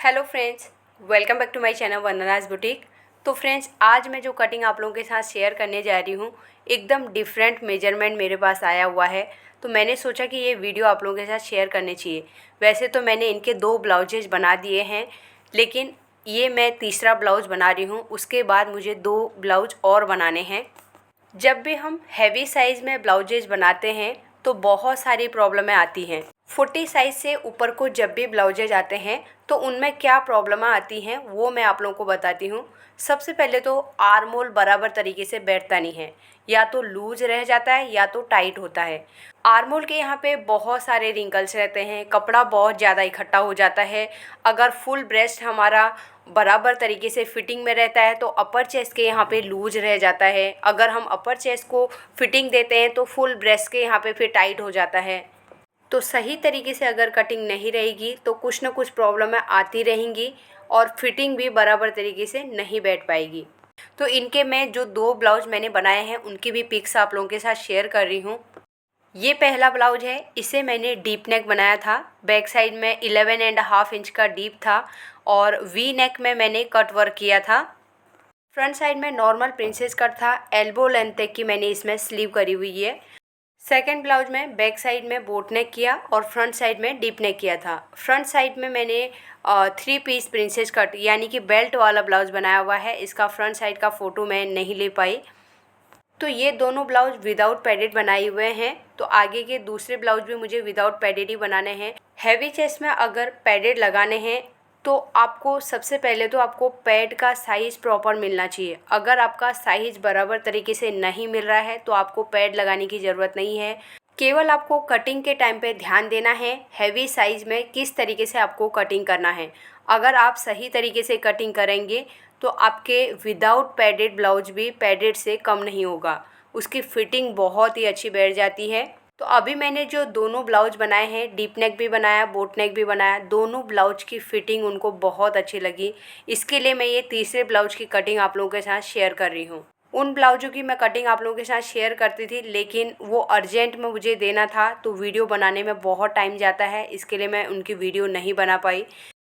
Hello friends, welcome back to my channel Vandana's boutique. तो friends, आज मैं जो कटिंग आप लोगों के साथ शेयर करने जा रही हूँ, एकदम डिफरेंट मेजरमेंट मेरे पास आया हुआ है। तो मैंने सोचा कि ये वीडियो आप लोगों के साथ शेयर करनी चाहिए। वैसे तो मैंने इनके 2 ब्लाउजेज बना दिए हैं, लेकिन ये मैं तीसरा ब्लाउज बना रही हूँ। उसके बाद मुझे 2 ब्लाउज और बनाने हैं। जब भी हम हैवी साइज़ में ब्लाउजेज बनाते हैं तो बहुत सारी प्रॉब्लमें आती हैं। 40 साइज़ से ऊपर को जब भी ब्लाउजेज आते हैं तो उनमें क्या प्रॉब्लम आती हैं वो मैं आप लोगों को बताती हूँ। सबसे पहले तो आर्म होल बराबर तरीके से बैठता नहीं है, या तो लूज रह जाता है या तो टाइट होता है। आर्म होल के यहाँ पे बहुत सारे रिंकल्स रहते हैं, कपड़ा बहुत ज़्यादा इकट्ठा हो जाता है। अगर फुल ब्रेस्ट हमारा बराबर तरीके से फिटिंग में रहता है तो अपर चेस्ट के यहाँ पे लूज रह जाता है। अगर हम अपर चेस्ट को फिटिंग देते हैं तो फुल ब्रेस्ट के यहाँ पे फिर टाइट हो जाता है। तो सही तरीके से अगर कटिंग नहीं रहेगी तो कुछ ना कुछ प्रॉब्लमें आती रहेंगी और फिटिंग भी बराबर तरीके से नहीं बैठ पाएगी। तो इनके मैं जो 2 ब्लाउज मैंने बनाए हैं उनकी भी पिक्स आप लोगों के साथ शेयर कर रही हूँ। ये पहला ब्लाउज है, इसे मैंने डीप नेक बनाया था। बैक साइड में 11.5 इंच का डीप था और वी नेक में मैंने कट वर्क किया था। फ्रंट साइड में नॉर्मल प्रिंसेस कट था, एल्बो लेंथ तक की मैंने इसमें स्लीव करी हुई है। सेकंड ब्लाउज में बैक साइड में बोट नेक किया और फ्रंट साइड में डीप नेक किया था। फ्रंट साइड में मैंने 3 पीस प्रिंसेस कट यानी कि बेल्ट वाला ब्लाउज बनाया हुआ है। इसका फ्रंट साइड का फ़ोटो मैं नहीं ले पाई। तो ये दोनों ब्लाउज विदाउट पैडेड बनाए हुए हैं। तो आगे के दूसरे ब्लाउज भी मुझे विदाउट पैडेड ही बनाने हैं। हैवी चेस्ट में अगर पैडेड लगाने हैं तो आपको सबसे पहले तो आपको पैड का साइज़ प्रॉपर मिलना चाहिए। अगर आपका साइज़ बराबर तरीके से नहीं मिल रहा है तो आपको पैड लगाने की ज़रूरत नहीं है। केवल आपको कटिंग के टाइम पे ध्यान देना है हैवी साइज़ में किस तरीके से आपको कटिंग करना है। अगर आप सही तरीके से कटिंग करेंगे तो आपके विदाउट पैडेड ब्लाउज भी पैडेड से कम नहीं होगा, उसकी फिटिंग बहुत ही अच्छी बैठ जाती है। तो अभी मैंने जो दोनों ब्लाउज बनाए हैं, डीप नेक भी बनाया, बोट नेक भी बनाया, दोनों ब्लाउज की फ़िटिंग उनको बहुत अच्छी लगी। इसके लिए मैं ये तीसरे ब्लाउज की कटिंग आप लोगों के साथ शेयर कर रही हूँ। उन ब्लाउजों की मैं कटिंग आप लोगों के साथ शेयर करती थी, लेकिन वो अर्जेंट में मुझे देना था तो वीडियो बनाने में बहुत टाइम जाता है, इसके लिए मैं उनकी वीडियो नहीं बना पाई।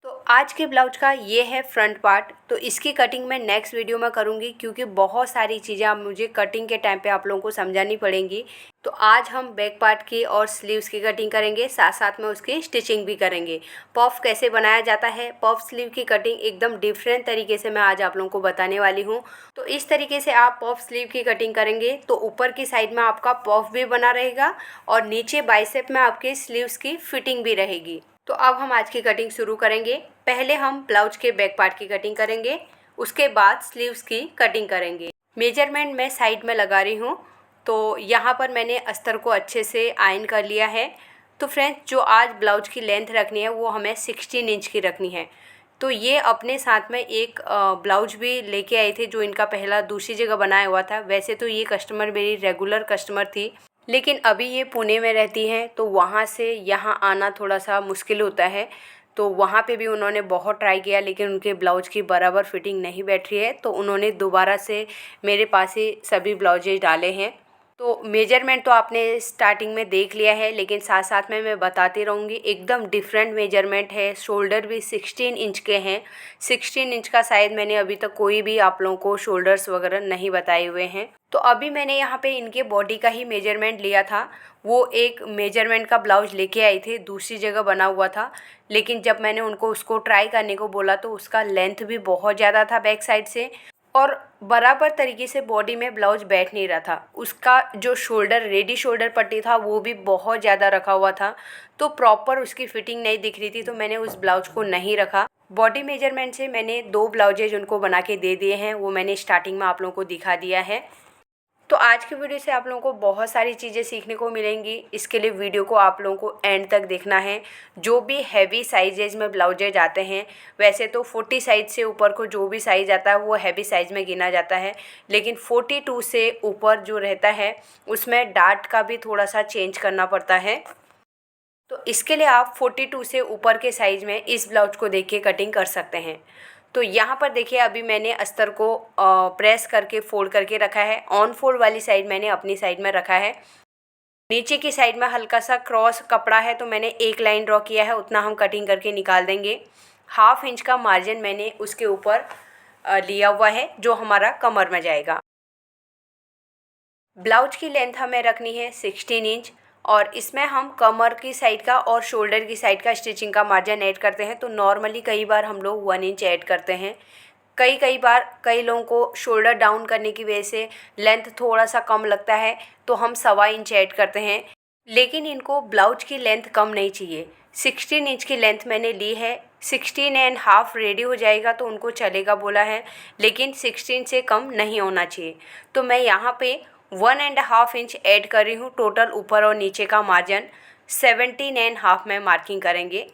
तो आज के ब्लाउज का ये है फ्रंट पार्ट। तो इसकी कटिंग मैं नेक्स्ट वीडियो में करूँगी, क्योंकि बहुत सारी चीज़ें अब मुझे कटिंग के टाइम पे आप लोगों को समझानी पड़ेंगी। तो आज हम बैक पार्ट की और स्लीव्स की कटिंग करेंगे, साथ साथ में उसकी स्टिचिंग भी करेंगे। पफ कैसे बनाया जाता है, पफ स्लीव की कटिंग एकदम डिफरेंट तरीके से मैं आज आप लोगों को बताने वाली हूँ। तो इस तरीके से आप पफ स्लीव की कटिंग करेंगे तो ऊपर की साइड में आपका पफ भी बना रहेगा और नीचे बाइसेप में आपके स्लीव्स की फिटिंग भी रहेगी। तो अब हम आज की कटिंग शुरू करेंगे। पहले हम ब्लाउज के बैक पार्ट की कटिंग करेंगे, उसके बाद स्लीव्स की कटिंग करेंगे। मेजरमेंट मैं साइड में लगा रही हूँ। तो यहाँ पर मैंने अस्तर को अच्छे से आयन कर लिया है। तो फ्रेंड्स, जो आज ब्लाउज की लेंथ रखनी है वो हमें 16 इंच की रखनी है। तो ये अपने साथ में एक ब्लाउज भी लेके आए थे जो इनका पहला दूसरी जगह बनाया हुआ था। वैसे तो ये कस्टमर मेरी रेगुलर कस्टमर थी, लेकिन अभी ये पुणे में रहती हैं तो वहाँ से यहाँ आना थोड़ा सा मुश्किल होता है। तो वहाँ पे भी उन्होंने बहुत ट्राई किया, लेकिन उनके ब्लाउज की बराबर फिटिंग नहीं बैठ रही है। तो उन्होंने दोबारा से मेरे पास ही सभी ब्लाउजेज डाले हैं। तो मेजरमेंट तो आपने स्टार्टिंग में देख लिया है, लेकिन साथ साथ में मैं बताती रहूँगी। एकदम डिफरेंट मेजरमेंट है। शोल्डर भी 16 इंच के हैं। 16 इंच का शायद मैंने अभी तक कोई भी आप लोगों को शोल्डर्स वगैरह नहीं बताए हुए हैं। तो अभी मैंने यहाँ पे इनके बॉडी का ही मेजरमेंट लिया था। वो एक मेजरमेंट का ब्लाउज लेके आई थे, दूसरी जगह बना हुआ था, लेकिन जब मैंने उनको उसको ट्राई करने को बोला तो उसका लेंथ भी बहुत ज़्यादा था बैक साइड से और बराबर तरीके से बॉडी में ब्लाउज बैठ नहीं रहा था। उसका जो शोल्डर रेडी शोल्डर पट्टी था वो भी बहुत ज़्यादा रखा हुआ था, तो प्रॉपर उसकी फिटिंग नहीं दिख रही थी। तो मैंने उस ब्लाउज को नहीं रखा। बॉडी मेजरमेंट से मैंने 2 ब्लाउजेज उनको बना के दे दिए हैं, वो मैंने स्टार्टिंग में आप लोगों को दिखा दिया है। तो आज की वीडियो से आप लोगों को बहुत सारी चीज़ें सीखने को मिलेंगी। इसके लिए वीडियो को आप लोगों को एंड तक देखना है। जो भी हैवी साइजेज में ब्लाउजेज आते हैं, वैसे तो 40 साइज से ऊपर को जो भी साइज़ आता है वो हैवी साइज़ में गिना जाता है, लेकिन 42 से ऊपर जो रहता है उसमें डार्ट का भी थोड़ा सा चेंज करना पड़ता है। तो इसके लिए आप 42 से ऊपर के साइज़ में इस ब्लाउज को देख के कटिंग कर सकते हैं। तो यहाँ पर देखिए, अभी मैंने अस्तर को प्रेस करके फोल्ड करके रखा है। ऑन फोल्ड वाली साइड मैंने अपनी साइड में रखा है। नीचे की साइड में हल्का सा क्रॉस कपड़ा है तो मैंने एक लाइन ड्रॉ किया है, उतना हम कटिंग करके निकाल देंगे। हाफ इंच का मार्जिन मैंने उसके ऊपर लिया हुआ है जो हमारा कमर में जाएगा। ब्लाउज की लेंथ हमें रखनी है 16 इंच और इसमें हम कमर की साइड का और शोल्डर की साइड का स्टिचिंग का मार्जिन ऐड करते हैं। तो नॉर्मली कई बार हम लोग 1 इंच ऐड करते हैं, कई बार कई लोगों को शोल्डर डाउन करने की वजह से लेंथ थोड़ा सा कम लगता है तो हम 1.25 इंच ऐड करते हैं, लेकिन इनको ब्लाउज की लेंथ कम नहीं चाहिए। 16 इंच की लेंथ मैंने ली है, 16.5 रेडी हो जाएगा तो उनको चलेगा बोला है, लेकिन 16 से कम नहीं होना चाहिए। तो मैं यहाँ पे 1.5 इंच ऐड कर रही हूँ। टोटल ऊपर और नीचे का मार्जिन 17.5 में मार्किंग करेंगे।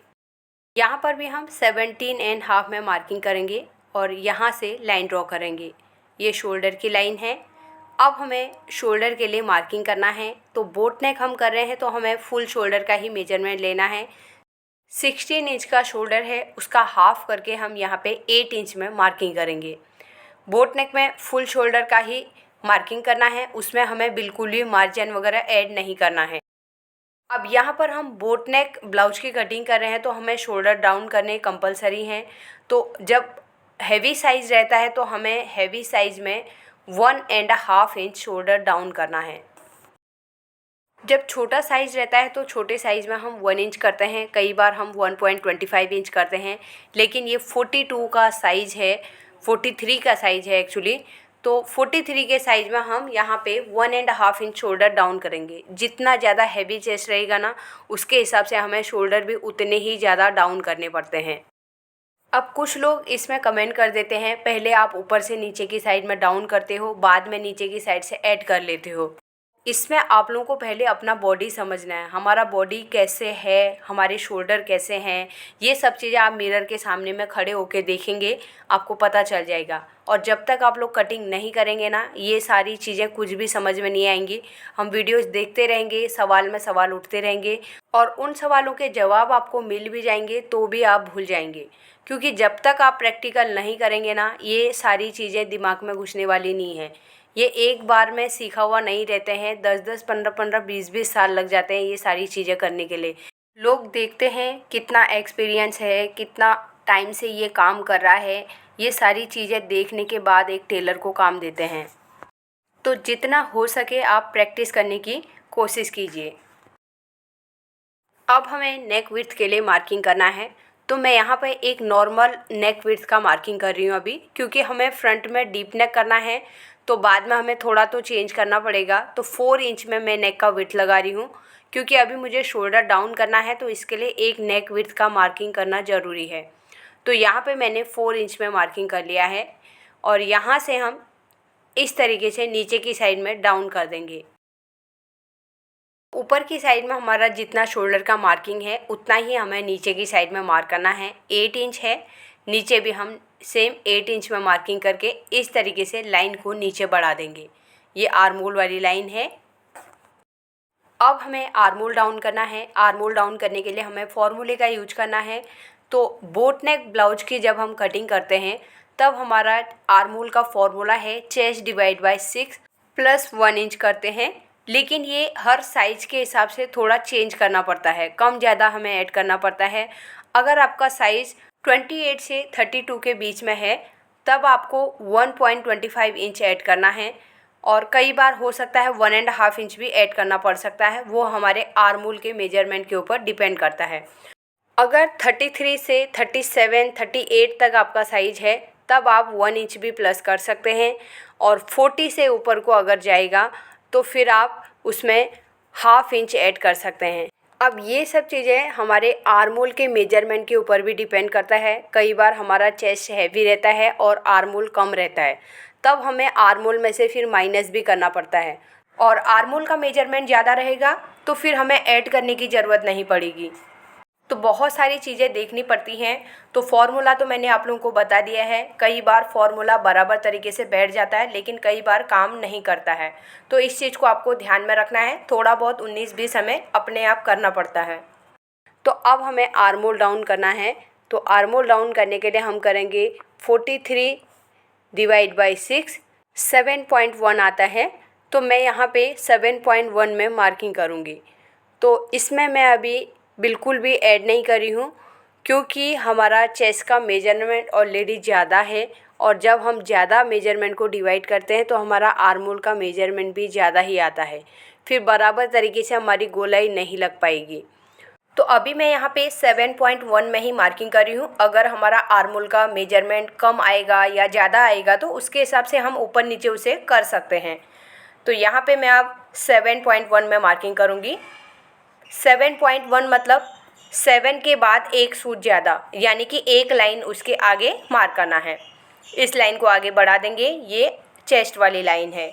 यहाँ पर भी हम 17.5 में मार्किंग करेंगे और यहाँ से लाइन ड्रॉ करेंगे। ये शोल्डर की लाइन है। अब हमें शोल्डर के लिए मार्किंग करना है। तो बोट नेक हम कर रहे हैं तो हमें फुल शोल्डर का ही मेजरमेंट लेना है। 16 इंच का शोल्डर है, उसका हाफ करके हम यहाँ पे 8 इंच में मार्किंग करेंगे। बोट नेक में फुल शोल्डर का ही मार्किंग करना है, उसमें हमें बिल्कुल भी मार्जिन वगैरह ऐड नहीं करना है। अब यहाँ पर हम बोट नेक ब्लाउज की कटिंग कर रहे हैं तो हमें शोल्डर डाउन करने कंपलसरी हैं। तो जब हैवी साइज़ रहता है तो हमें हैवी साइज़ में 1.5 इंच शोल्डर डाउन करना है। जब छोटा साइज़ रहता है तो छोटे साइज़ में हम 1 इंच करते हैं, कई बार हम 1.25 इंच करते हैं, लेकिन ये 42 का साइज़ है, 43 का साइज़ है एक्चुअली। तो 43 के साइज़ में हम यहाँ पे 1.5 इंच शोल्डर डाउन करेंगे। जितना ज़्यादा हैवी चेस्ट रहेगा ना, उसके हिसाब से हमें शोल्डर भी उतने ही ज़्यादा डाउन करने पड़ते हैं। अब कुछ लोग इसमें कमेंट कर देते हैं, पहले आप ऊपर से नीचे की साइड में डाउन करते हो, बाद में नीचे की साइड से ऐड कर लेते हो। इसमें आप लोगों को पहले अपना बॉडी समझना है, हमारा बॉडी कैसे है, हमारे शोल्डर कैसे हैं। ये सब चीज़ें आप मिरर के सामने में खड़े होके देखेंगे, आपको पता चल जाएगा। और जब तक आप लोग कटिंग नहीं करेंगे ना, ये सारी चीज़ें कुछ भी समझ में नहीं आएंगी। हम वीडियोस देखते रहेंगे, सवाल में सवाल उठते रहेंगे और उन सवालों के जवाब आपको मिल भी जाएंगे तो भी आप भूल जाएंगे, क्योंकि जब तक आप प्रैक्टिकल नहीं करेंगे ना, ये सारी चीज़ें दिमाग में घुसने वाली नहीं है। ये एक बार में सीखा हुआ नहीं रहते हैं, 10-10, 15-15, 20-20 साल लग जाते हैं ये सारी चीज़ें करने के लिए। लोग देखते हैं कितना एक्सपीरियंस है, कितना टाइम से ये काम कर रहा है, ये सारी चीज़ें देखने के बाद एक टेलर को काम देते हैं। तो जितना हो सके आप प्रैक्टिस करने की कोशिश कीजिए। अब हमें नेक विड्थ के लिए मार्किंग करना है। तो मैं यहाँ पे एक नॉर्मल नेक विड्थ का मार्किंग कर रही हूँ अभी, क्योंकि हमें फ्रंट में डीप नेक करना है तो बाद में हमें थोड़ा तो चेंज करना पड़ेगा। तो 4 इंच में मैं नेक का विड्थ लगा रही हूँ, क्योंकि अभी मुझे शोल्डर डाउन करना है तो इसके लिए एक नेक विड्थ का मार्किंग करना ज़रूरी है। तो यहाँ पे मैंने 4 इंच में मार्किंग कर लिया है और यहाँ से हम इस तरीके से नीचे की साइड में डाउन कर देंगे। ऊपर की साइड में हमारा जितना शोल्डर का मार्किंग है उतना ही हमें नीचे की साइड में मार्क करना है। 8 इंच है, नीचे भी हम सेम 8 इंच में मार्किंग करके इस तरीके से लाइन को नीचे बढ़ा देंगे। ये आर्म होल वाली लाइन है। अब हमें आर्म होल डाउन करना है। आर्म होल डाउन करने के लिए हमें फॉर्मूले का यूज करना है। तो बोट नेक ब्लाउज की जब हम कटिंग करते हैं तब हमारा आर्म होल का फॉर्मूला है chest divide by 6 plus 1 inch करते हैं, लेकिन ये हर साइज़ के हिसाब से थोड़ा चेंज करना पड़ता है, कम ज़्यादा हमें ऐड करना पड़ता है। अगर आपका साइज़ 28 से 32 के बीच में है तब आपको 1.25 इंच ऐड करना है, और कई बार हो सकता है 1.5 इंच भी ऐड करना पड़ सकता है। वो हमारे आर्म होल के मेजरमेंट के ऊपर डिपेंड करता है। अगर 33 से 37, 38 तक आपका साइज़ है तब आप 1 इंच भी प्लस कर सकते हैं, और 40 से ऊपर को अगर जाएगा तो फिर आप उसमें हाफ इंच ऐड कर सकते हैं। अब ये सब चीज़ें हमारे आर्म होल के मेजरमेंट के ऊपर भी डिपेंड करता है। कई बार हमारा चेस्ट हैवी रहता है और आर्म होल कम रहता है, तब हमें आर्म होल में से फिर माइनस भी करना पड़ता है। और आर्म होल का मेजरमेंट ज़्यादा रहेगा तो फिर हमें ऐड करने की ज़रूरत नहीं पड़ेगी। तो बहुत सारी चीज़ें देखनी पड़ती हैं। तो फार्मूला तो मैंने आप लोगों को बता दिया है। कई बार फार्मूला बराबर तरीके से बैठ जाता है, लेकिन कई बार काम नहीं करता है। तो इस चीज़ को आपको ध्यान में रखना है। थोड़ा बहुत 19-20 हमें अपने आप करना पड़ता है। तो अब हमें आर्म होल डाउन करना है। तो आर्म होल डाउन करने के लिए हम करेंगे 43 डिवाइड बाई 6, 7.1 आता है। तो मैं यहाँ पे 7.1 में मार्किंग करूँगी। तो इसमें मैं अभी बिल्कुल भी ऐड नहीं कर रही हूँ, क्योंकि हमारा चेस्ट का मेजरमेंट ऑलरेडी ज़्यादा है और जब हम ज़्यादा मेजरमेंट को डिवाइड करते हैं तो हमारा आर्म होल का मेजरमेंट भी ज़्यादा ही आता है, फिर बराबर तरीके से हमारी गोलाई नहीं लग पाएगी। तो अभी मैं यहाँ पे 7.1 में ही मार्किंग कर रही हूँ। अगर हमारा आर्म होल का मेजरमेंट कम आएगा या ज़्यादा आएगा तो उसके हिसाब से हम ऊपर नीचे उसे कर सकते हैं। तो यहाँ पे मैं अब 7.1 में मार्किंग करूँगी। 7.1 मतलब 7 के बाद एक सूत ज़्यादा, यानी कि एक लाइन उसके आगे मार्क करना है। इस लाइन को आगे बढ़ा देंगे, ये चेस्ट वाली लाइन है।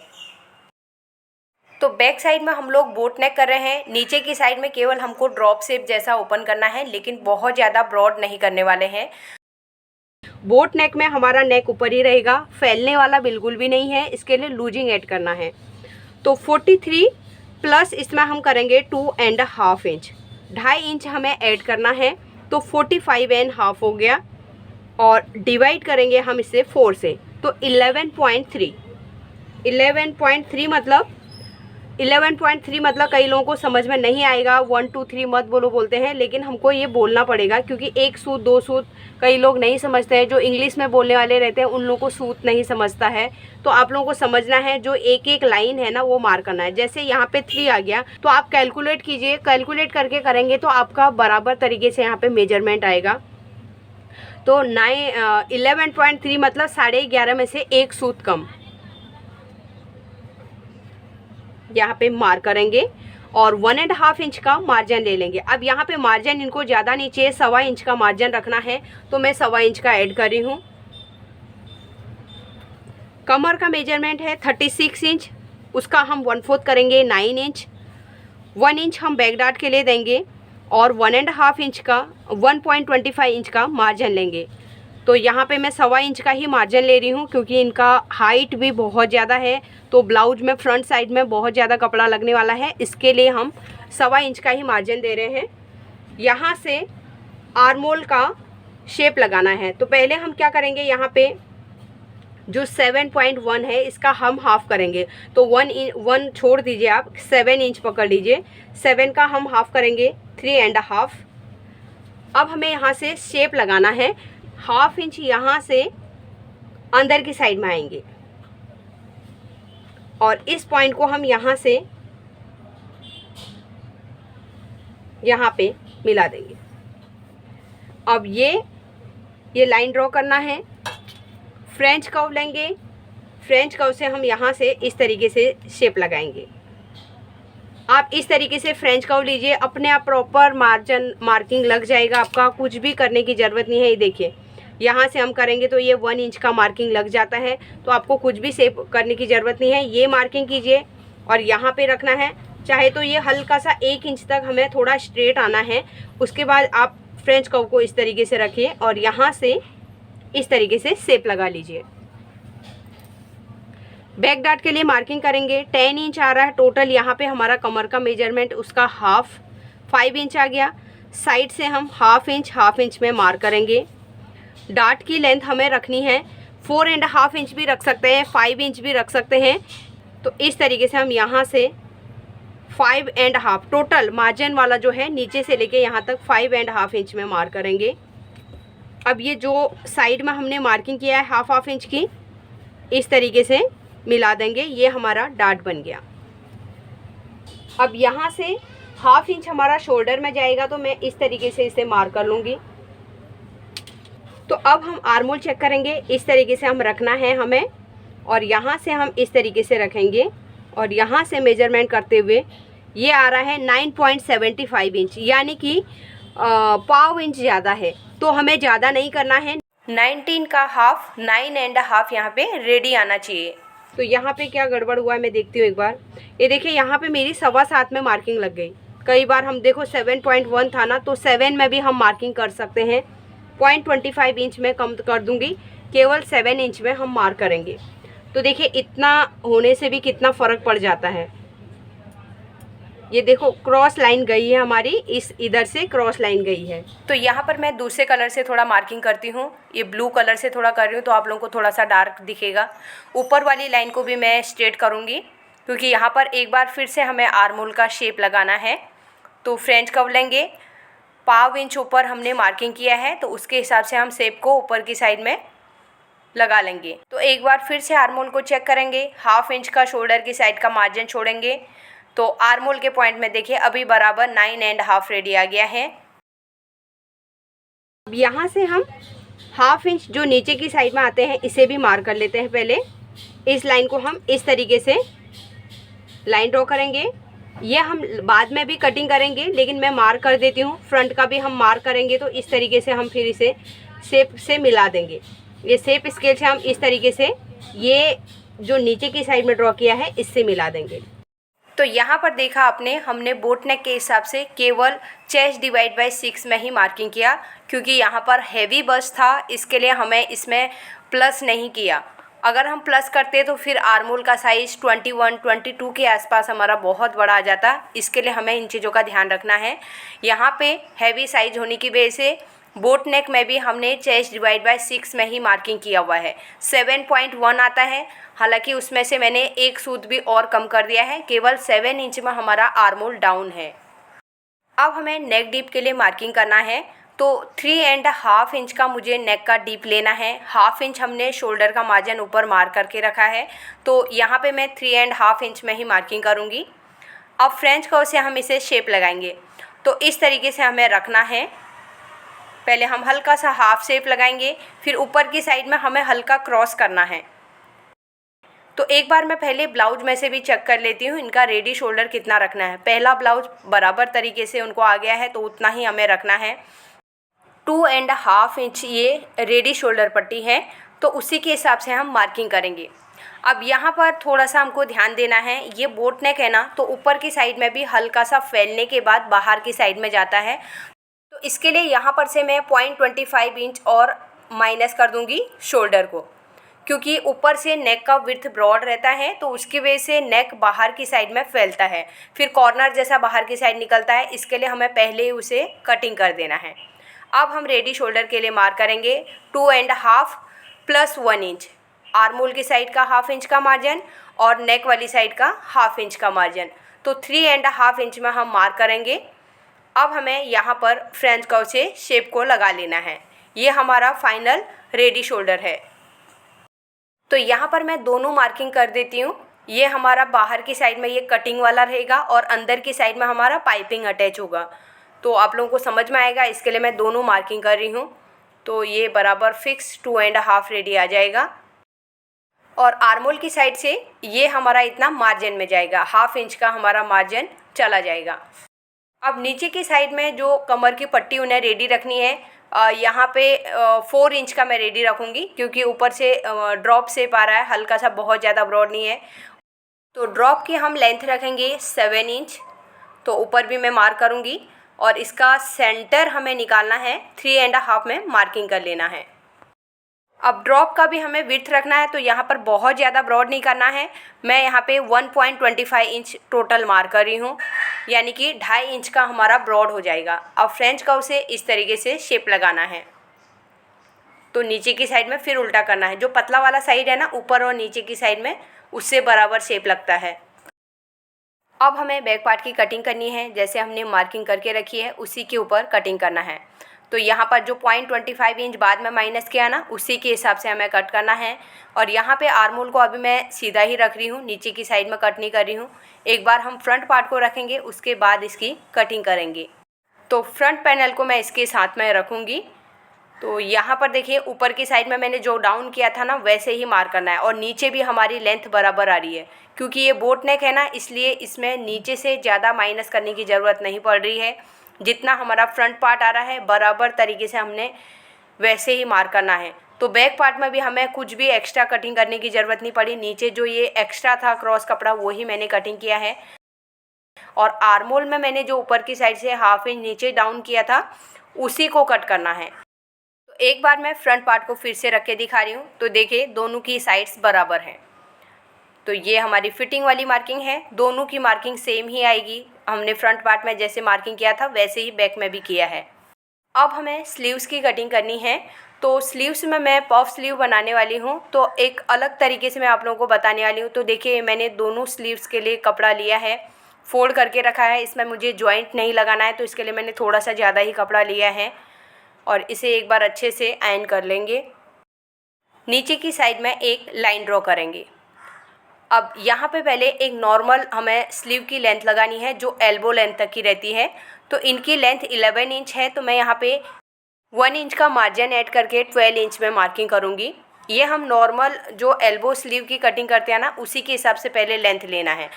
तो बैक साइड में हम लोग बोट नेक कर रहे हैं। नीचे की साइड में केवल हमको ड्रॉप शेप जैसा ओपन करना है, लेकिन बहुत ज़्यादा ब्रॉड नहीं करने वाले हैं। बोट नेक में हमारा नेक ऊपर ही रहेगा, फैलने वाला बिल्कुल भी नहीं है। इसके लिए लूजिंग ऐड करना है। तो 43 प्लस इसमें हम करेंगे 2.5 इंच, 2.5 इंच हमें ऐड करना है। तो 45.5 हो गया और डिवाइड करेंगे हम इसे 4 से, तो 11.3 मतलब कई लोगों को समझ में नहीं आएगा, 1 2 3 मत बोलो बोलते हैं, लेकिन हमको ये बोलना पड़ेगा क्योंकि एक सूत दो सूत कई लोग नहीं समझते हैं। जो इंग्लिश में बोलने वाले रहते हैं उन लोगों को सूत नहीं समझता है। तो आप लोगों को समझना है, जो एक एक लाइन है ना वो मार्क करना है। जैसे यहाँ पे 3 आ गया तो आप कैलकुलेट कीजिए, कैलकुलेट करके करेंगे तो आपका बराबर तरीके से यहाँ पे मेजरमेंट आएगा। तो 11.3 मतलब 11.5 में से एक सूत कम यहाँ पे मार्क करेंगे और 1.5 इंच का मार्जिन ले लेंगे। अब यहाँ पे मार्जिन इनको ज़्यादा नहीं चाहिए, 1.25 इंच का मार्जिन रखना है, तो मैं 1.25 इंच का ऐड कर रही हूँ। कमर का मेजरमेंट है 36 इंच, उसका हम 1/4 करेंगे 9 इंच। 1 इंच हम बैक डार्ट के लिए देंगे और 1.5 इंच का 1.25 इंच का मार्जिन लेंगे। तो यहाँ पे मैं 1.25 इंच का ही मार्जिन ले रही हूँ क्योंकि इनका हाइट भी बहुत ज़्यादा है, तो ब्लाउज में फ्रंट साइड में बहुत ज़्यादा कपड़ा लगने वाला है। इसके लिए हम 1.25 इंच का ही मार्जिन दे रहे हैं। यहाँ से आर्म होल का शेप लगाना है। तो पहले हम क्या करेंगे, यहाँ पे जो 7.1 है इसका हम हाफ़ करेंगे। तो 1 छोड़ दीजिए, आप 7 इंच पकड़ लीजिए। 7 का हम हाफ़ करेंगे 3.5। अब हमें यहाँ से शेप लगाना है। 1/2 इंच यहाँ से अंदर की साइड में आएंगे और इस पॉइंट को हम यहाँ से यहाँ पे मिला देंगे। अब ये लाइन ड्रॉ करना है। फ्रेंच कर्व लेंगे, फ्रेंच कर्व से हम यहाँ से इस तरीके से शेप लगाएंगे। आप इस तरीके से फ्रेंच कर्व लीजिए, अपने आप प्रॉपर मार्किंग लग जाएगा, आपका कुछ भी करने की ज़रूरत नहीं है। ये देखिए, यहाँ से हम करेंगे तो ये 1 इंच का मार्किंग लग जाता है, तो आपको कुछ भी शेप करने की ज़रूरत नहीं है। ये मार्किंग कीजिए और यहाँ पे रखना है। चाहे तो ये हल्का सा 1 इंच तक हमें थोड़ा स्ट्रेट आना है। उसके बाद आप फ्रेंच कर्व को इस तरीके से रखिए और यहाँ से इस तरीके से शेप लगा लीजिए। बैक डार्ट के लिए मार्किंग करेंगे। 10 इंच आ रहा है टोटल। यहाँ पे हमारा कमर का मेजरमेंट, उसका हाफ 5 इंच आ गया। साइड से हम हाफ इंच में मार्क करेंगे। डार्ट की लेंथ हमें रखनी है 4.5 इंच भी रख सकते हैं, 5 इंच भी रख सकते हैं। तो इस तरीके से हम यहाँ से 5.5 टोटल मार्जिन वाला जो है नीचे से लेके यहाँ तक 5.5 इंच में मार्क करेंगे। अब ये जो साइड में हमने मार्किंग किया है हाफ इंच की, इस तरीके से मिला देंगे। ये हमारा डार्ट बन गया। अब यहाँ से हाफ इंच हमारा शोल्डर में जाएगा, तो मैं इस तरीके से इसे मार्क कर लूँगी। तो अब हम आर्म होल चेक करेंगे। इस तरीके से हम रखना है हमें और यहाँ से हम इस तरीके से रखेंगे और यहाँ से मेजरमेंट करते हुए ये आ रहा है 9.75 इंच, यानी कि 1/4 इंच ज़्यादा है। तो हमें ज़्यादा नहीं करना है, 19 का हाफ 9.5 यहाँ पे रेडी आना चाहिए। तो यहाँ पे क्या गड़बड़ हुआ है मैं देखती हूँ एक बार। ये देखिए, यहाँ पे मेरी 7.25 में मार्किंग लग गई। कई बार हम देखो 7.1 था ना, तो 7 में भी हम मार्किंग कर सकते हैं। 0.25 इंच में कम कर दूंगी, केवल 7 इंच में हम मार्क करेंगे। तो देखिए, इतना होने से भी कितना फ़र्क पड़ जाता है। ये देखो, क्रॉस लाइन गई है हमारी, इस इधर से क्रॉस लाइन गई है। तो यहाँ पर मैं दूसरे कलर से थोड़ा मार्किंग करती हूँ। ये ब्लू कलर से थोड़ा कर रही हूँ तो आप लोगों को थोड़ा सा डार्क दिखेगा। ऊपर वाली लाइन को भी मैं स्ट्रेट करूँगी क्योंकि यहाँ पर एक बार फिर से हमें आर्म होल का शेप लगाना है। तो फ्रेंच कर्व लेंगे, पाव इंच ऊपर हमने मार्किंग किया है, तो उसके हिसाब से हम शेप को ऊपर की साइड में लगा लेंगे। तो एक बार फिर से आर्म होल को चेक करेंगे, 1/2 इंच का शोल्डर की साइड का मार्जिन छोड़ेंगे। तो आर्म होल के पॉइंट में देखिए अभी बराबर 9.5 रेडी आ गया है। अब यहाँ से हम 1/2 इंच जो नीचे की साइड में आते हैं इसे भी मार्क कर लेते हैं। पहले इस लाइन को हम इस तरीके से लाइन ड्रॉ करेंगे। ये हम बाद में भी कटिंग करेंगे, लेकिन मैं मार्क कर देती हूँ। फ्रंट का भी हम मार्क करेंगे, तो इस तरीके से हम फिर इसे शेप से मिला देंगे। ये शेप स्केल से हम इस तरीके से ये जो नीचे की साइड में ड्रॉ किया है इससे मिला देंगे। तो यहाँ पर देखा आपने, हमने बोट नेक के हिसाब से केवल चेस्ट डिवाइड बाय 6 में ही मार्किंग किया, क्योंकि यहाँ पर हैवी बस्ट था, इसके लिए हमें इसमें प्लस नहीं किया। अगर हम प्लस करते तो फिर आर्म होल का साइज़ 21, 22 के आसपास हमारा बहुत बड़ा आ जाता। इसके लिए हमें इन चीज़ों का ध्यान रखना है। यहाँ पे हैवी साइज होने की वजह से बोट नेक में भी हमने चेस्ट डिवाइड बाय 6 में ही मार्किंग किया हुआ है। 7.1 आता है, हालांकि उसमें से मैंने एक सूत भी और कम कर दिया है। केवल 7 इंच में हमारा आर्म होल डाउन है। अब हमें नेक डीप के लिए मार्किंग करना है, तो 3.5 इंच का मुझे नेक का डीप लेना है। 1/2 इंच हमने शोल्डर का मार्जिन ऊपर मार्क करके रखा है, तो यहाँ पे मैं 3.5 इंच में ही मार्किंग करूँगी। अब फ्रेंच कर्व से हम इसे शेप लगाएंगे, तो इस तरीके से हमें रखना है। पहले हम हल्का सा हाफ शेप लगाएंगे, फिर ऊपर की साइड में हमें हल्का क्रॉस करना है। तो एक बार मैं पहले ब्लाउज में से भी चेक कर लेती हूँ इनका रेडी शोल्डर कितना रखना है। पहला ब्लाउज बराबर तरीके से उनको आ गया है, तो उतना ही हमें रखना है। 2.5 इंच ये रेडी शोल्डर पट्टी है, तो उसी के हिसाब से हम मार्किंग करेंगे। अब यहाँ पर थोड़ा सा हमको ध्यान देना है, ये बोट नेक है ना, तो ऊपर की साइड में भी हल्का सा फैलने के बाद बाहर की साइड में जाता है। तो इसके लिए यहाँ पर से मैं 0.25 इंच और माइनस कर दूँगी शोल्डर को, क्योंकि ऊपर से नेक का विड्थ ब्रॉड रहता है, तो उसकी वजह से नेक बाहर की साइड में फैलता है, फिर कॉर्नर जैसा बाहर की साइड निकलता है। इसके लिए हमें पहले ही उसे कटिंग कर देना है। अब हम रेडी शोल्डर के लिए मार्क करेंगे 2.5 + 1 इंच, आर्म होल की साइड का 1/2 इंच का मार्जिन और नेक वाली साइड का 1/2 इंच का मार्जिन, तो 3.5 इंच में हम मार्क करेंगे। अब हमें यहाँ पर फ्रेंच कर्व से शेप को लगा लेना है। ये हमारा फाइनल रेडी शोल्डर है। तो यहाँ पर मैं दोनों मार्किंग कर देती हूँ। ये हमारा बाहर की साइड में ये कटिंग वाला रहेगा और अंदर की साइड में हमारा पाइपिंग अटैच होगा, तो आप लोगों को समझ में आएगा। इसके लिए मैं दोनों मार्किंग कर रही हूँ। तो ये बराबर फिक्स 2.5 रेडी आ जाएगा, और आर्म होल की साइड से ये हमारा इतना मार्जिन में जाएगा, 1/2 इंच का हमारा मार्जिन चला जाएगा। अब नीचे की साइड में जो कमर की पट्टी उन्हें रेडी रखनी है, यहाँ पे 4 इंच का मैं रेडी रखूँगी, क्योंकि ऊपर से ड्रॉप शेप आ रहा है, हल्का सा, बहुत ज़्यादा ब्रॉड नहीं है। तो ड्रॉप की हम लेंथ रखेंगे 7 इंच, तो ऊपर भी मैं मार्क करूँगी, और इसका सेंटर हमें निकालना है, 3.5 में मार्किंग कर लेना है। अब ड्रॉप का भी हमें विड्थ रखना है, तो यहाँ पर बहुत ज़्यादा ब्रॉड नहीं करना है। मैं यहाँ पे 1.25 इंच टोटल मार्क कर रही हूँ, यानी कि 2.5 इंच का हमारा ब्रॉड हो जाएगा। अब फ्रेंच कर्व से इस तरीके से शेप लगाना है, तो नीचे की साइड में फिर उल्टा करना है। जो पतला वाला साइड है ना, ऊपर और नीचे की साइड में, उससे बराबर शेप लगता है। अब हमें बैक पार्ट की कटिंग करनी है। जैसे हमने मार्किंग करके रखी है उसी के ऊपर कटिंग करना है। तो यहाँ पर जो 0.25 इंच बाद में माइनस किया ना, उसी के हिसाब से हमें कट करना है। और यहाँ पे आर्म होल को अभी मैं सीधा ही रख रही हूँ, नीचे की साइड में कट नहीं कर रही हूँ। एक बार हम फ्रंट पार्ट को रखेंगे, उसके बाद इसकी कटिंग करेंगे। तो फ्रंट पैनल को मैं इसके साथ में रखूँगी। तो यहाँ पर देखिए, ऊपर की साइड में मैंने जो डाउन किया था ना, वैसे ही मार्क करना है। और नीचे भी हमारी लेंथ बराबर आ रही है, क्योंकि ये बोट नेक है ना, इसलिए इसमें नीचे से ज़्यादा माइनस करने की ज़रूरत नहीं पड़ रही है। जितना हमारा फ्रंट पार्ट आ रहा है, बराबर तरीके से हमने वैसे ही मार्क करना है। तो बैक पार्ट में भी हमें कुछ भी एक्स्ट्रा कटिंग करने की ज़रूरत नहीं पड़ी। नीचे जो ये एक्स्ट्रा था क्रॉस कपड़ा, वही मैंने कटिंग किया है। और आर्म होल में मैंने जो ऊपर की साइड से 1/2 इंच नीचे डाउन किया था, उसी को कट करना है। तो एक बार मैं फ्रंट पार्ट को फिर से रख के दिखा रही हूँ। तो देखिए, दोनों की साइड्स बराबर हैं। तो ये हमारी फिटिंग वाली मार्किंग है। दोनों की मार्किंग सेम ही आएगी। हमने फ्रंट पार्ट में जैसे मार्किंग किया था, वैसे ही बैक में भी किया है। अब हमें स्लीव्स की कटिंग करनी है। तो स्लीव्स में मैं पफ स्लीव बनाने वाली हूँ, तो एक अलग तरीके से मैं आप लोगों को बताने वाली हूँ। तो देखिए, मैंने दोनों स्लीव्स के लिए कपड़ा लिया है, फोल्ड करके रखा है। इसमें मुझे जॉइंट नहीं लगाना है, तो इसके लिए मैंने थोड़ा सा ज़्यादा ही कपड़ा लिया है और इसे एक बार अच्छे से आयरन कर लेंगे। नीचे की साइड में एक लाइन ड्रॉ करेंगे। अब यहाँ पे पहले एक नॉर्मल हमें स्लीव की लेंथ लगानी है जो एल्बो लेंथ तक की रहती है। तो इनकी लेंथ 11 इंच है, तो मैं यहाँ पे 1 इंच का मार्जिन ऐड करके 12 इंच में मार्किंग करूँगी। ये हम नॉर्मल जो एल्बो स्लीव की कटिंग करते हैं ना, उसी के हिसाब से पहले लेंथ लेना है।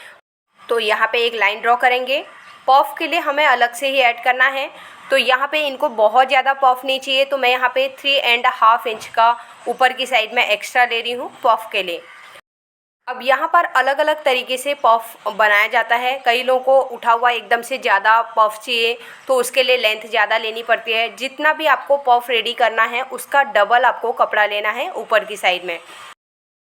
तो यहाँ पे एक लाइन ड्रॉ करेंगे। पफ के लिए हमें अलग से ही ऐड करना है, तो यहाँ पे इनको बहुत ज़्यादा पफ नहीं चाहिए, तो मैं यहाँ पे 3.5 इंच का ऊपर की साइड में एक्स्ट्रा ले रही हूँ पफ के लिए। अब यहाँ पर अलग अलग तरीके से पफ बनाया जाता है। कई लोगों को उठा हुआ एकदम से ज़्यादा पफ चाहिए, तो उसके लिए लेंथ ज़्यादा लेनी पड़ती है। जितना भी आपको पफ रेडी करना है उसका डबल आपको कपड़ा लेना है ऊपर की साइड में।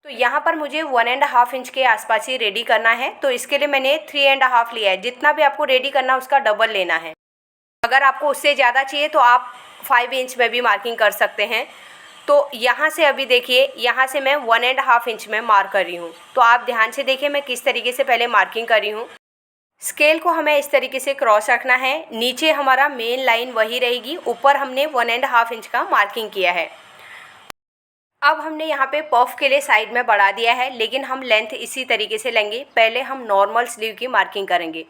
तो यहाँ पर मुझे 1.5 इंच के आसपास ही रेडी करना है, तो इसके लिए मैंने 3.5 लिया है। जितना भी आपको रेडी करना है उसका डबल लेना है। अगर आपको उससे ज़्यादा चाहिए तो आप 5 इंच में भी मार्किंग कर सकते हैं। तो यहाँ से अभी देखिए, यहाँ से मैं 1.5 इंच में मार्क कर रही हूँ। तो आप ध्यान से देखिए मैं किस तरीके से पहले मार्किंग कर रही हूँ। स्केल को हमें इस तरीके से क्रॉस रखना है। नीचे हमारा मेन लाइन वही रहेगी, ऊपर हमने 1.5 इंच का मार्किंग किया है। अब हमने यहाँ पे पफ के लिए साइड में बढ़ा दिया है, लेकिन हम लेंथ इसी तरीके से लेंगे। पहले हम नॉर्मल स्लीव की मार्किंग करेंगे।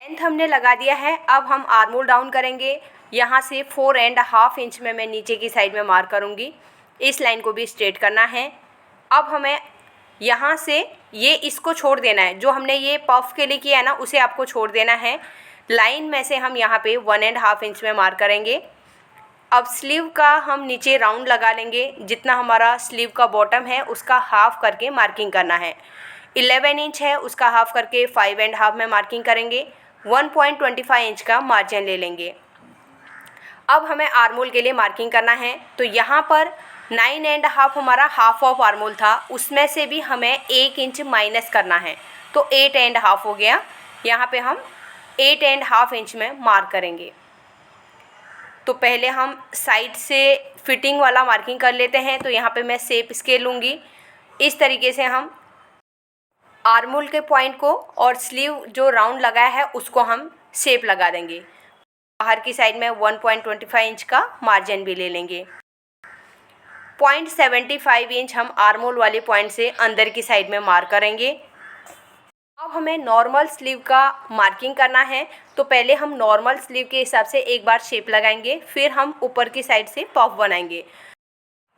लेंथ हमने लगा दिया है। अब हम आर्म होल डाउन करेंगे। यहाँ से 4.5 इंच में मैं नीचे की साइड में मार्क करूँगी। इस लाइन को भी स्ट्रेट करना है। अब हमें यहाँ से ये इसको छोड़ देना है, जो हमने ये पफ के लिए किया है ना, उसे आपको छोड़ देना है। लाइन में से हम यहाँ पे 1.5 इंच में मार्क करेंगे। अब स्लीव का हम नीचे राउंड लगा लेंगे। जितना हमारा स्लीव का बॉटम है उसका हाफ करके मार्किंग करना है। 11 इंच है, उसका हाफ करके 5.5 में मार्किंग करेंगे। 1.25 इंच का मार्जिन ले लेंगे। अब हमें आर्म होल के लिए मार्किंग करना है। तो यहाँ पर 9.5 हमारा हाफ ऑफ आर्म होल था, उसमें से भी हमें 1 इंच माइनस करना है, तो 8.5 हो गया। यहाँ पे हम 8.5 इंच में मार्क करेंगे। तो पहले हम साइड से फिटिंग वाला मार्किंग कर लेते हैं। तो यहाँ पे मैं शेप स्केल लूँगी। इस तरीके से हम आर्म होल के पॉइंट को और स्लीव जो राउंड लगाया है उसको हम शेप लगा देंगे। बाहर की साइड में 1.25 इंच का मार्जिन भी ले लेंगे। 0.75 इंच हम आर्म होल वाले पॉइंट से अंदर की साइड में मार्क करेंगे। अब हमें नॉर्मल स्लीव का मार्किंग करना है। तो पहले हम नॉर्मल स्लीव के हिसाब से एक बार शेप लगाएंगे, फिर हम ऊपर की साइड से पफ बनाएंगे।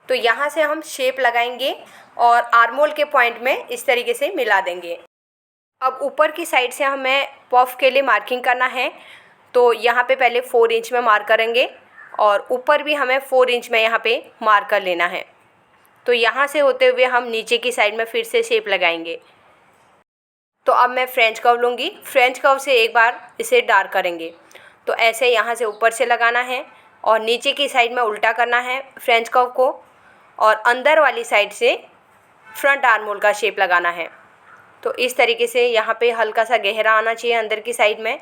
तो यहाँ से हम शेप लगाएंगे और आर्म होल के पॉइंट में इस तरीके से मिला देंगे। अब ऊपर की साइड से हमें पफ के लिए मार्किंग करना है। तो यहाँ पे पहले 4 इंच में मार्क करेंगे और ऊपर भी हमें 4 इंच में यहाँ पे मार्क कर लेना है। तो यहाँ से होते हुए हम नीचे की साइड में फिर से शेप लगाएंगे। तो अब मैं फ्रेंच कर्व लूँगी। फ्रेंच कर्व से एक बार इसे डार्क करेंगे। तो ऐसे यहाँ से ऊपर से लगाना है और नीचे की साइड में उल्टा करना है फ्रेंच कर्व को, और अंदर वाली साइड से फ्रंट आर्म होल का शेप लगाना है। तो इस तरीके से यहाँ पे हल्का सा गहरा आना चाहिए अंदर की साइड में।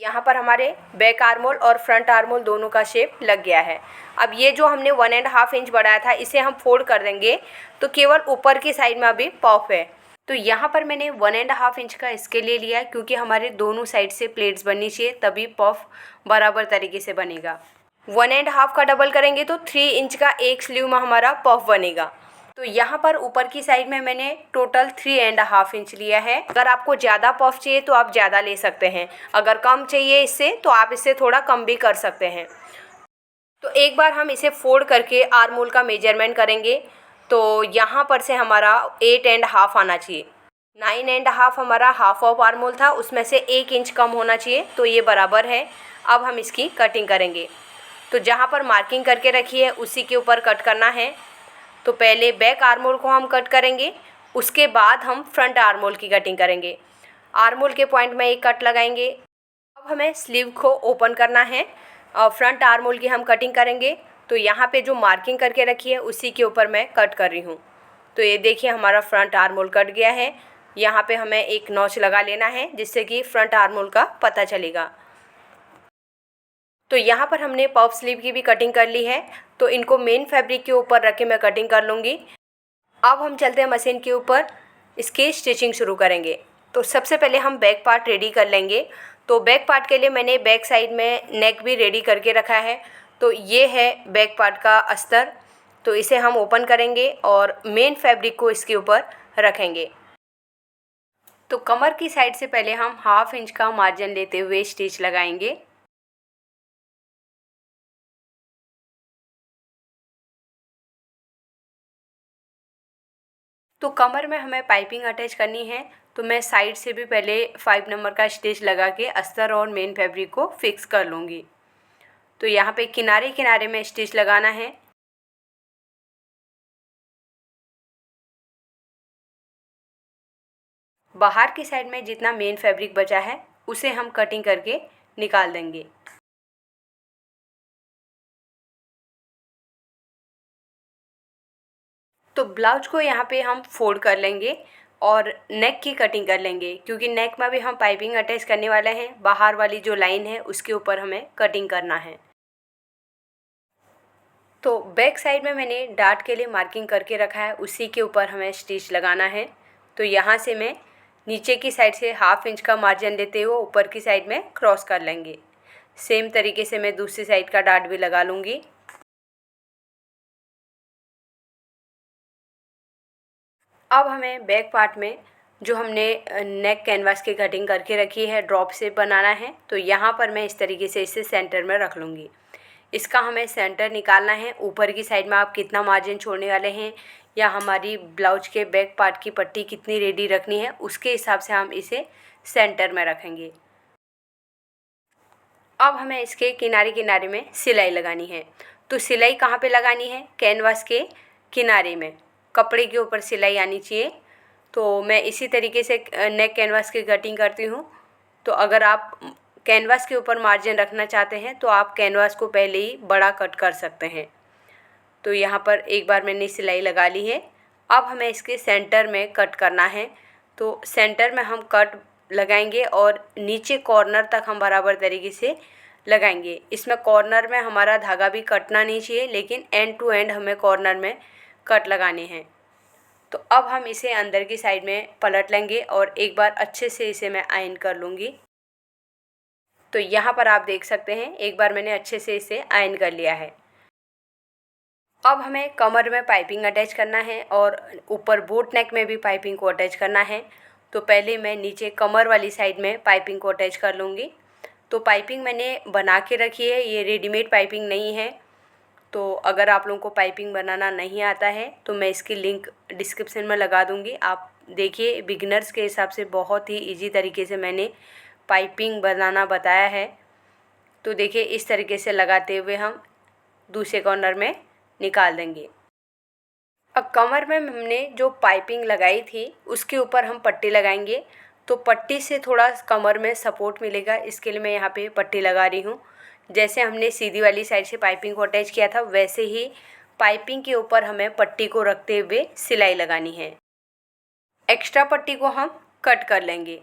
यहाँ पर हमारे बैक आर्म होल और फ्रंट आर्म होल दोनों का शेप लग गया है। अब ये जो हमने 1.5 इंच बढ़ाया था इसे हम फोल्ड कर देंगे, तो केवल ऊपर की साइड में अभी पफ है। तो यहाँ पर मैंने 1.5 इंच का इसके लिए लिया, क्योंकि हमारे दोनों साइड से प्लेट्स बननी चाहिए, तभी पफ बराबर तरीके से बनेगा। 1.5 का डबल करेंगे तो 3 इंच का एक स्लीव में हमारा पफ बनेगा। तो यहाँ पर ऊपर की साइड में मैंने टोटल 3.5 इंच लिया है। अगर आपको ज़्यादा पफ चाहिए तो आप ज़्यादा ले सकते हैं, अगर कम चाहिए इससे तो आप इससे थोड़ा कम भी कर सकते हैं। तो एक बार हम इसे फोल्ड करके आर्म होल का मेजरमेंट करेंगे। तो यहाँ पर से हमारा 8.5 आना चाहिए। 9.5 हमारा हाफ ऑफ आर्म होल था, उसमें से 1 इंच कम होना चाहिए, तो ये बराबर है। अब हम इसकी कटिंग करेंगे। तो जहाँ पर मार्किंग करके रखी है उसी के ऊपर कट करना है। तो पहले बैक आर्म होल को हम कट करेंगे, उसके बाद हम फ्रंट आर्म होल की कटिंग करेंगे। आर्म होल के पॉइंट में एक कट लगाएंगे। अब हमें स्लीव को ओपन करना है और फ्रंट आर्म होल की हम कटिंग करेंगे। तो यहाँ पे जो मार्किंग करके रखी है उसी के ऊपर मैं कट कर रही हूँ। तो ये देखिए हमारा फ्रंट आर्म होल कट गया है। यहाँ पे हमें एक नॉच लगा लेना है जिससे कि फ्रंट आर्म होल का पता चलेगा। तो यहाँ पर हमने पफ स्लीव की भी कटिंग कर ली है। तो इनको मेन फैब्रिक के ऊपर रख के मैं कटिंग कर लूँगी। अब हम चलते हैं मशीन के ऊपर, इसकी स्टिचिंग शुरू करेंगे। तो सबसे पहले हम बैक पार्ट रेडी कर लेंगे। तो बैक पार्ट के लिए मैंने बैक साइड में नेक भी रेडी करके रखा है। तो ये है बैक पार्ट का अस्तर। तो इसे हम ओपन करेंगे और मेन फैब्रिक को इसके ऊपर रखेंगे। तो कमर की साइड से पहले हम 1/2 इंच का मार्जिन लेते हुए स्टिच लगाएंगे। तो कमर में हमें पाइपिंग अटैच करनी है, तो मैं साइड से भी पहले 5 नंबर का स्टिच लगा के अस्तर और मेन फैब्रिक को फिक्स कर लूँगी। तो यहाँ पे किनारे किनारे में स्टिच लगाना है। बाहर की साइड में जितना मेन फैब्रिक बचा है उसे हम कटिंग करके निकाल देंगे। तो ब्लाउज को यहाँ पे हम फोल्ड कर लेंगे और नेक की कटिंग कर लेंगे, क्योंकि नेक में भी हम पाइपिंग अटैच करने वाले हैं। बाहर वाली जो लाइन है उसके ऊपर हमें कटिंग करना है। तो बैक साइड में मैंने डार्ट के लिए मार्किंग करके रखा है, उसी के ऊपर हमें स्टिच लगाना है। तो यहाँ से मैं नीचे की साइड से 1/2 इंच का मार्जिन लेते हुए ऊपर की साइड में क्रॉस कर लेंगे। सेम तरीके से मैं दूसरी साइड का डार्ट भी लगा लूँगी। अब हमें बैक पार्ट में जो हमने नेक कैनवास की कटिंग करके रखी है ड्रॉप शेप बनाना है। तो यहाँ पर मैं इस तरीके से इसे सेंटर में रख लूँगी। इसका हमें सेंटर निकालना है। ऊपर की साइड में आप कितना मार्जिन छोड़ने वाले हैं या हमारी ब्लाउज के बैक पार्ट की पट्टी कितनी रेडी रखनी है, उसके हिसाब से हम इसे सेंटर में रखेंगे। अब हमें इसके किनारे किनारे में सिलाई लगानी है। तो सिलाई कहाँ पे लगानी है? कैनवास के किनारे में, कपड़े के ऊपर सिलाई आनी चाहिए। तो मैं इसी तरीके से नेक कैनवास की कटिंग करती हूँ। तो अगर आप कैनवास के ऊपर मार्जिन रखना चाहते हैं तो आप कैनवास को पहले ही बड़ा कट कर सकते हैं। तो यहाँ पर एक बार मैंने सिलाई लगा ली है। अब हमें इसके सेंटर में कट करना है। तो सेंटर में हम कट लगाएंगे और नीचे कॉर्नर तक हम बराबर तरीके से लगाएंगे। इसमें कॉर्नर में हमारा धागा भी कटना नहीं चाहिए, लेकिन एंड टू एंड हमें कॉर्नर में कट लगाने हैं। तो अब हम इसे अंदर की साइड में पलट लेंगे और एक बार अच्छे से इसे मैं आयरन कर लूँगी। तो यहाँ पर आप देख सकते हैं एक बार मैंने अच्छे से इसे आयरन कर लिया है। अब हमें कमर में पाइपिंग अटैच करना है और ऊपर बोट नेक में भी पाइपिंग को अटैच करना है। तो पहले मैं नीचे कमर वाली साइड में पाइपिंग को अटैच कर लूँगी। तो पाइपिंग मैंने बना के रखी है, ये रेडीमेड पाइपिंग नहीं है। तो अगर आप लोगों को पाइपिंग बनाना नहीं आता है तो मैं इसकी लिंक डिस्क्रिप्शन में लगा दूँगी। आप देखिए, बिगिनर्स के हिसाब से बहुत ही ईजी तरीके से मैंने पाइपिंग बनाना बताया है। तो देखिए, इस तरीके से लगाते हुए हम दूसरे कॉर्नर में निकाल देंगे। अब कमर में हमने जो पाइपिंग लगाई थी उसके ऊपर हम पट्टी लगाएंगे। तो पट्टी से थोड़ा कमर में सपोर्ट मिलेगा, इसके लिए मैं यहाँ पे पट्टी लगा रही हूँ। जैसे हमने सीधी वाली साइड से पाइपिंग को अटैच किया था, वैसे ही पाइपिंग के ऊपर हमें पट्टी को रखते हुए सिलाई लगानी है। एक्स्ट्रा पट्टी को हम कट कर लेंगे।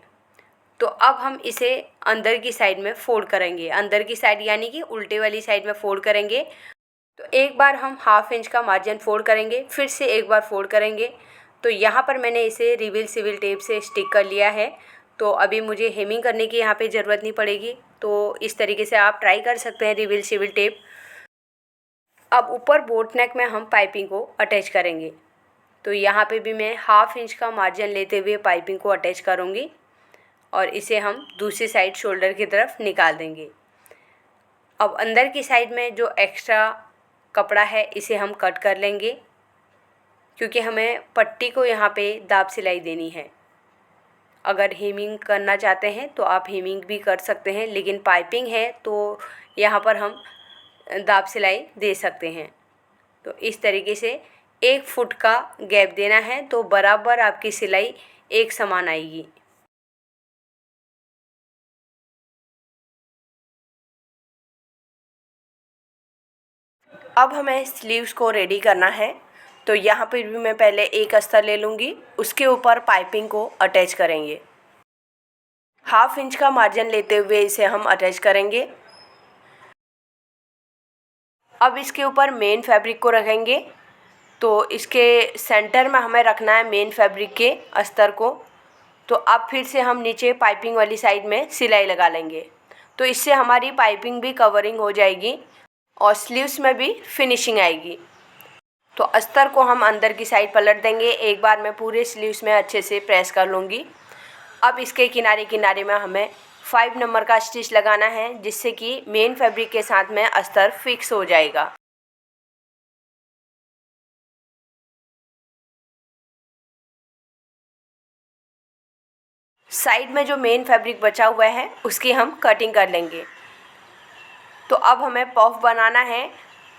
तो अब हम इसे अंदर की साइड में फोल्ड करेंगे। अंदर की साइड यानी कि उल्टे वाली साइड में फोल्ड करेंगे। तो एक बार हम 1/2 इंच का मार्जिन फोल्ड करेंगे, फिर से एक बार फोल्ड करेंगे। तो यहाँ पर मैंने इसे रिवील सिविल टेप से स्टिक कर लिया है। तो अभी मुझे हेमिंग करने की यहाँ पे ज़रूरत नहीं पड़ेगी। तो इस तरीके से आप ट्राई कर सकते हैं रिवील सिविल टेप। अब ऊपर बोट नेक में हम पाइपिंग को अटैच करेंगे। तो यहाँ पे भी मैं 1/2 इंच का मार्जिन लेते हुए पाइपिंग को अटैच करूँगी और इसे हम दूसरी साइड शोल्डर की तरफ निकाल देंगे। अब अंदर की साइड में जो एक्स्ट्रा कपड़ा है इसे हम कट कर लेंगे, क्योंकि हमें पट्टी को यहाँ पे दाब सिलाई देनी है। अगर हेमिंग करना चाहते हैं तो आप हेमिंग भी कर सकते हैं, लेकिन पाइपिंग है तो यहाँ पर हम दाब सिलाई दे सकते हैं। तो इस तरीके से 1 फुट का गैप देना है, तो बराबर आपकी सिलाई एक समान आएगी। अब हमें स्लीव्स को रेडी करना है। तो यहाँ पर भी मैं पहले एक अस्तर ले लूँगी, उसके ऊपर पाइपिंग को अटैच करेंगे। 1/2 इंच का मार्जिन लेते हुए इसे हम अटैच करेंगे। अब इसके ऊपर मेन फैब्रिक को रखेंगे। तो इसके सेंटर में हमें रखना है मेन फैब्रिक के अस्तर को। तो अब फिर से हम नीचे पाइपिंग वाली साइड में सिलाई लगा लेंगे। तो इससे हमारी पाइपिंग भी कवरिंग हो जाएगी और स्लीव्स में भी फिनिशिंग आएगी। तो अस्तर को हम अंदर की साइड पलट देंगे। एक बार मैं पूरे स्लीव्स में अच्छे से प्रेस कर लूँगी। अब इसके किनारे किनारे में हमें 5 नंबर का स्टिच लगाना है, जिससे कि मेन फैब्रिक के साथ में अस्तर फिक्स हो जाएगा। साइड में जो मेन फैब्रिक बचा हुआ है उसकी हम कटिंग कर लेंगे। तो अब हमें पफ बनाना है,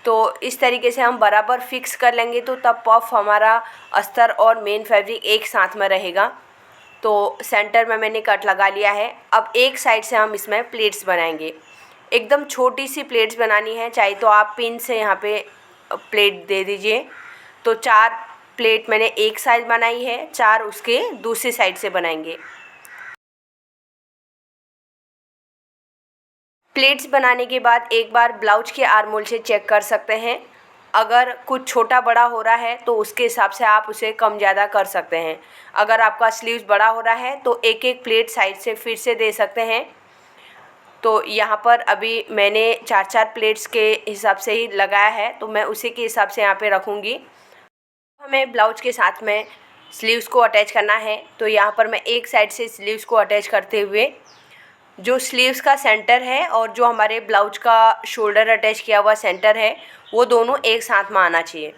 तो इस तरीके से हम बराबर फिक्स कर लेंगे, तो तब पफ हमारा अस्तर और मेन फैब्रिक एक साथ में रहेगा। तो सेंटर में मैंने कट लगा लिया है। अब एक साइड से हम इसमें प्लेट्स बनाएंगे। एकदम छोटी सी प्लेट्स बनानी है, चाहे तो आप पिन से यहाँ पे प्लेट दे दीजिए। तो 4 प्लेट मैंने एक साइड बनाई है, 4 उसके दूसरी साइड से बनाएंगे। प्लेट्स बनाने के बाद एक बार ब्लाउज के आर्म होल से चेक कर सकते हैं। अगर कुछ छोटा बड़ा हो रहा है तो उसके हिसाब से आप उसे कम ज़्यादा कर सकते हैं। अगर आपका स्लीव्स बड़ा हो रहा है तो एक एक प्लेट साइड से फिर से दे सकते हैं। तो यहाँ पर अभी मैंने 4-4 प्लेट्स के हिसाब से ही लगाया है, तो मैं उसी के हिसाब से यहाँ पे रखूँगी। हमें ब्लाउज के साथ में स्लीव्स को अटैच करना है। तो यहाँ पर मैं एक साइड से स्लीव्स को अटैच करते हुए जो स्लीव्स का सेंटर है और जो हमारे ब्लाउज का शोल्डर अटैच किया हुआ सेंटर है, वो दोनों एक साथ में आना चाहिए।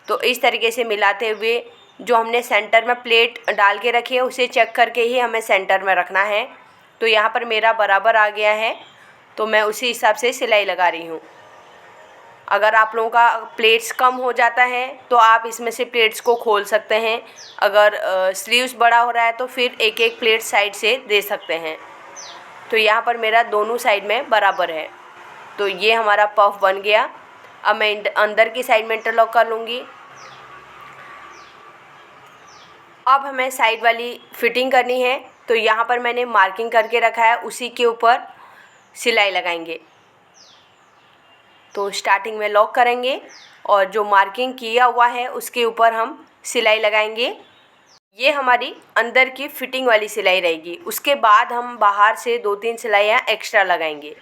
तो इस तरीके से मिलाते हुए जो हमने सेंटर में प्लेट डाल के रखी है उसे चेक करके ही हमें सेंटर में रखना है। तो यहाँ पर मेरा बराबर आ गया है, तो मैं उसी हिसाब से सिलाई लगा रही हूँ। अगर आप लोगों का प्लेट्स कम हो जाता है तो आप इसमें से प्लेट्स को खोल सकते हैं। अगर स्लीव्स बड़ा हो रहा है तो फिर एक एक प्लेट साइड से दे सकते हैं। तो यहाँ पर मेरा दोनों साइड में बराबर है। तो ये हमारा पफ बन गया। अब मैं अंदर की साइड में इंटरलॉक कर लूँगी। अब हमें साइड वाली फिटिंग करनी है। तो यहाँ पर मैंने मार्किंग करके रखा है, उसी के ऊपर सिलाई लगाएंगे। तो स्टार्टिंग में लॉक करेंगे और जो मार्किंग किया हुआ है उसके ऊपर हम सिलाई लगाएंगे। ये हमारी अंदर की फिटिंग वाली सिलाई रहेगी। उसके बाद हम बाहर से 2-3 सिलाइयाँ एक्स्ट्रा लगाएंगे।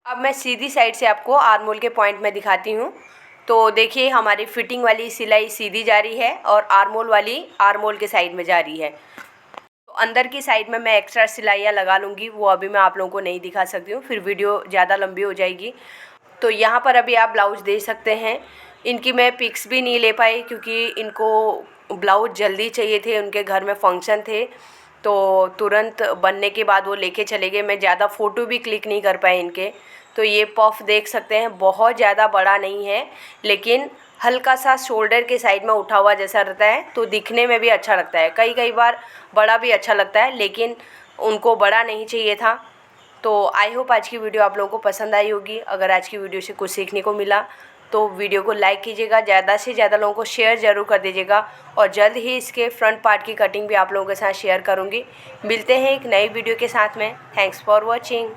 अब मैं सीधी साइड से आपको आर्म होल के पॉइंट में दिखाती हूँ। तो देखिए हमारी फिटिंग वाली सिलाई सीधी जा रही है और आर्म होल वाली आर्म होल के साइड में जा रही है। तो अंदर की साइड में मैं एक्स्ट्रा सिलाइयाँ लगा लूँगी, वो अभी मैं आप लोगों को नहीं दिखा सकती हूँ, फिर वीडियो ज़्यादा लंबी हो जाएगी। तो यहाँ पर अभी आप ब्लाउज़ दे सकते हैं। इनकी मैं पिक्स भी नहीं ले पाई क्योंकि इनको ब्लाउज जल्दी चाहिए थे, उनके घर में फंक्शन थे, तो तुरंत बनने के बाद वो लेके चले गए। मैं ज़्यादा फ़ोटो भी क्लिक नहीं कर पाई इनके। तो ये पफ देख सकते हैं, बहुत ज़्यादा बड़ा नहीं है, लेकिन हल्का सा शोल्डर के साइड में उठा हुआ जैसा रहता है, तो दिखने में भी अच्छा लगता है। कई बार बड़ा भी अच्छा लगता है, लेकिन उनको बड़ा नहीं चाहिए था। तो आई होप आज की वीडियो आप लोगों को पसंद आई होगी। अगर आज की वीडियो से कुछ सीखने को मिला तो वीडियो को लाइक कीजिएगा, ज़्यादा से ज़्यादा लोगों को शेयर ज़रूर कर दीजिएगा, और जल्द ही इसके फ्रंट पार्ट की कटिंग भी आप लोगों के साथ शेयर करूँगी। मिलते हैं एक नई वीडियो के साथ में। Thanks for watching.